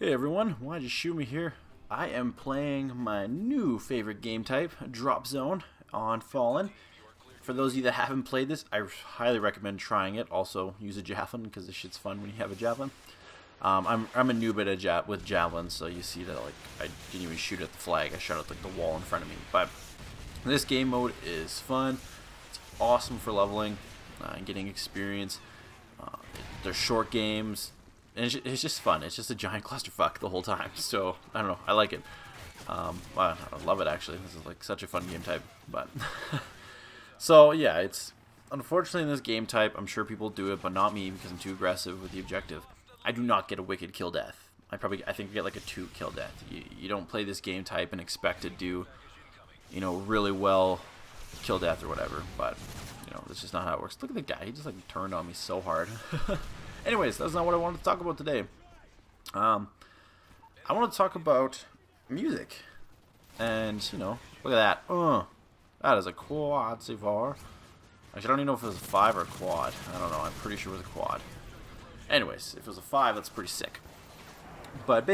Hey everyone, why just shoot me here? I am playing my new favorite game type, Drop Zone, on Fallen. For those of you that haven't played this, I highly recommend trying it. Also, use a javelin because this shit's fun when you have a javelin. I'm a noob at with javelins, so you see that like I didn't even shoot at the flag. I shot at like the wall in front of me. But this game mode is fun. It's awesome for leveling and getting experience. They're short games. And it's just fun. It's just a giant clusterfuck the whole time. So, I don't know. I like it. I love it, actually. This is like such a fun game type. But so, yeah, it's unfortunately in this game type, I'm sure people do it, but not me because I'm too aggressive with the objective. I do not get a wicked kill death. I think I get like a 2 kill death. You don't play this game type and expect to do, you know, really well kill death or whatever. But, you know, that's just not how it works. Look at the guy. He just like turned on me so hard. Anyways, that's not what I wanted to talk about today. I want to talk about music. And, you know, look at that. That is a quad so far. Actually, I don't even know if it was a 5 or a quad. I don't know. I'm pretty sure it was a quad. Anyways, if it was a 5, that's pretty sick. But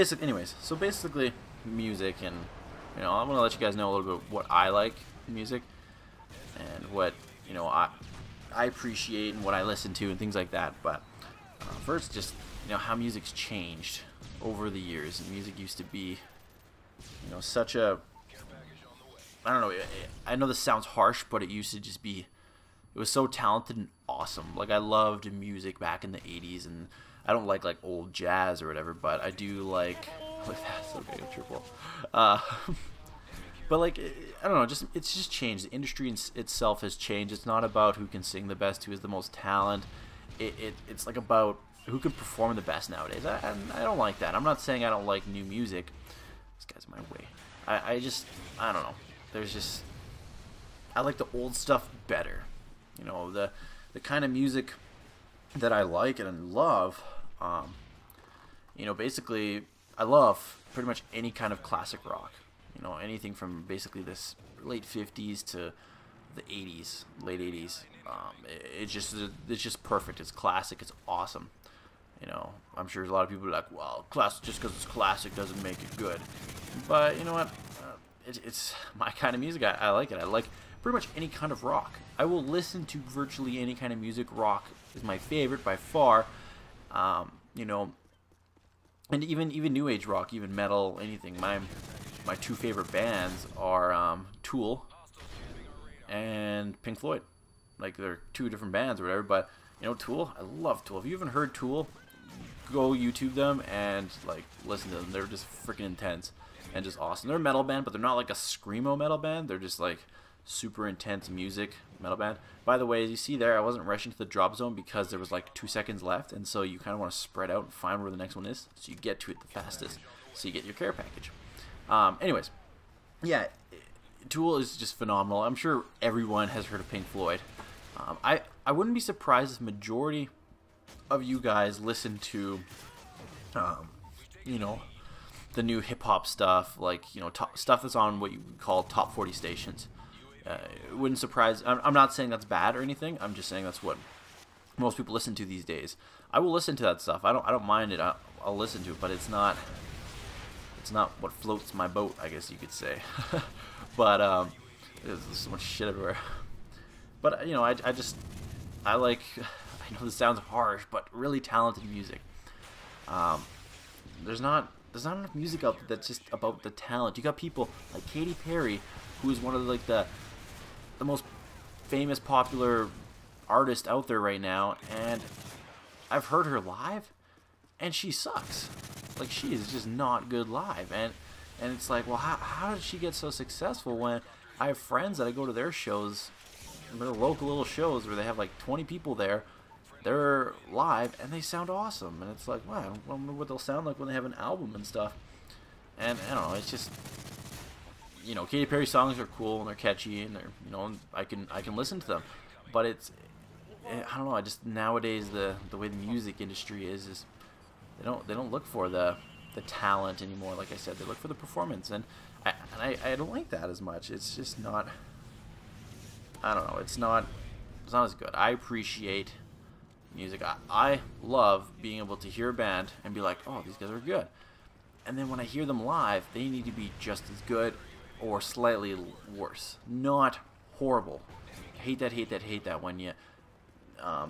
so basically, music, and, you know, I'm going to let you guys know a little bit what I like in music. And what, you know, I appreciate and what I listen to and things like that. But first, just, you know, how music's changed over the years. And music used to be, you know, such a, I don't know, I know this sounds harsh, but it used to just be, it was so talented and awesome. Like, I loved music back in the 80s, and I don't like old jazz or whatever, but I do like, that's okay, triple. But like, I don't know, it's just changed. The industry itself has changed. It's not about who can sing the best, who has the most talent. It's like about who can perform the best nowadays. I don't like that. I'm not saying I don't like new music. This guy's in my way. I don't know. I like the old stuff better. You know, the kind of music that I like and love. You know, basically, I love pretty much any kind of classic rock. You know, anything from basically this late 50s to the 80s, late 80s. It's just perfect. It's classic. It's awesome. You know, I'm sure there's a lot of people who are like, well, classic, just because it's classic doesn't make it good. But you know what? It's my kind of music. I like it. I like pretty much any kind of rock. I will listen to virtually any kind of music. Rock is my favorite by far. You know, and even new age rock, even metal, anything. My 2 favorite bands are Tool and Pink Floyd. Like, they're 2 different bands or whatever, but, you know, Tool, I love Tool. If you haven't heard Tool, go YouTube them and, like, listen to them. They're just freaking intense and just awesome. They're a metal band, but they're not like a screamo metal band. They're just, like, super intense music metal band. By the way, as you see there, I wasn't rushing to the drop zone because there was, like, 2 seconds left, and so you kind of want to spread out and find where the next one is so you get to it the fastest, so you get your care package. Anyways, yeah, Tool is just phenomenal. I'm sure everyone has heard of Pink Floyd. I wouldn't be surprised if majority of you guys listen to, you know, the new hip-hop stuff, like, you know, stuff that's on what you would call top 40 stations. It wouldn't surprise, I'm not saying that's bad or anything, I'm just saying that's what most people listen to these days. I will listen to that stuff. I don't mind it. I'll listen to it, but it's not what floats my boat, I guess you could say. But there's so much shit everywhere. But you know, I like, I know this sounds harsh, but really talented music. There's not enough music out there that's just about the talent. You got people like Katy Perry, who is one of the most famous popular artist out there right now, and I've heard her live, and she sucks. Like, she is just not good live, and it's like, well, how did she get so successful when I have friends that I go to their shows, their local little shows where they have like 20 people there, they're live, and they sound awesome, and it's like, wow, I wonder what they'll sound like when they have an album and stuff. And I don't know, it's just, you know, Katy Perry songs are cool, and they're catchy, and they're, you know, I can listen to them, but I don't know, I just, nowadays, the way the music industry is they don't look for the talent anymore. Like I said, they look for the performance, and I don't like that as much. It's just not, I don't know, it's not as good. I appreciate music. I love being able to hear a band and be like, oh, these guys are good. And then when I hear them live, they need to be just as good or slightly worse. Not horrible. Hate that when you...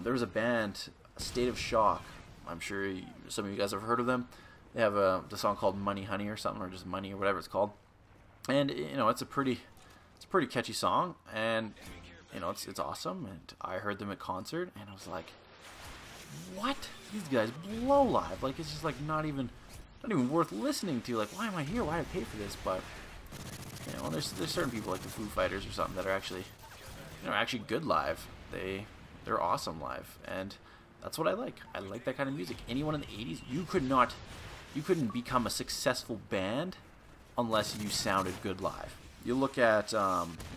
there was a band, State of Shock. I'm sure some of you guys have heard of them. They have the song called Money Honey or something, or just Money or whatever it's called. And, you know, it's a pretty catchy song, and, you know, it's awesome. And I heard them at concert, and I was like, what? These guys blow live. Like, it's just like not even worth listening to. Like, why am I here? Why did I pay for this? But, you know, there's certain people like the Foo Fighters or something that are actually, you know, actually good live. They're awesome live, and that's what I like. I like that kind of music. Anyone in the 80s, you couldn't become a successful band unless you sounded good live. You look at, you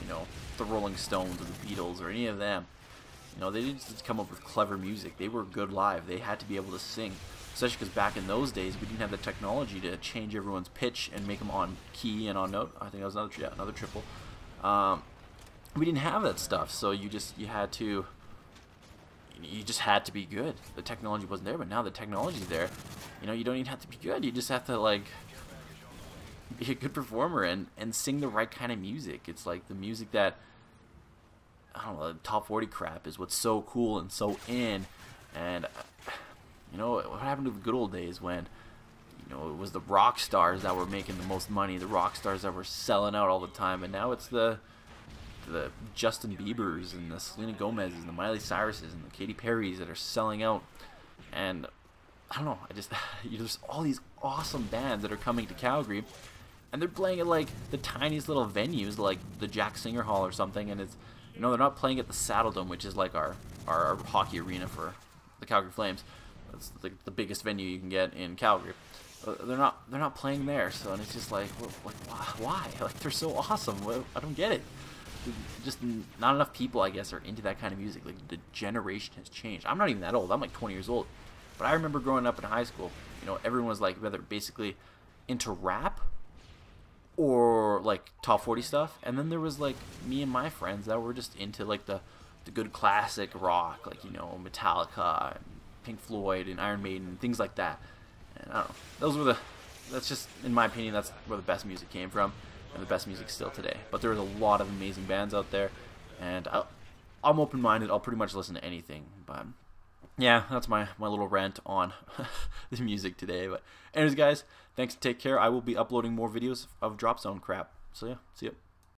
know, the Rolling Stones or the Beatles or any of them. You know, they didn't just come up with clever music. They were good live. They had to be able to sing, especially because back in those days we didn't have the technology to change everyone's pitch and make them on key and on note. I think that was another triple. We didn't have that stuff, so you just had to be good. The technology wasn't there, but now the technology's there. You know, you don't even have to be good. You just have to, like, be a good performer and sing the right kind of music. It's like the music that, I don't know, the top 40 crap is what's so cool and so in. And, you know, what happened to the good old days when, you know, it was the rock stars that were making the most money, the rock stars that were selling out all the time, and now it's the Justin Biebers and the Selena Gomez's and the Miley Cyruses and the Katy Perrys that are selling out. And I don't know, there's all these awesome bands that are coming to Calgary, and they're playing at like the tiniest little venues like the Jack Singer Hall or something, and it's, you know, they're not playing at the Saddle Dome, which is like our hockey arena for the Calgary Flames. That's the biggest venue you can get in Calgary. They're not playing there, so, and it's just like why? Like, they're so awesome. I don't get it. Just not enough people, I guess, are into that kind of music. Like, the generation has changed. I'm not even that old. I'm like 20 years old. But I remember growing up in high school, you know, everyone was like whether basically into rap or like top 40 stuff. And then there was like me and my friends that were just into like the good classic rock, like, you know, Metallica and Pink Floyd and Iron Maiden and things like that. And I don't know. That's just, in my opinion, that's where the best music came from. And the best music still today. But there's a lot of amazing bands out there, and I'm open-minded. I'll pretty much listen to anything. But yeah, that's my little rant on the music today. But anyways, guys, thanks, take care. I will be uploading more videos of Drop Zone crap. So yeah, see ya.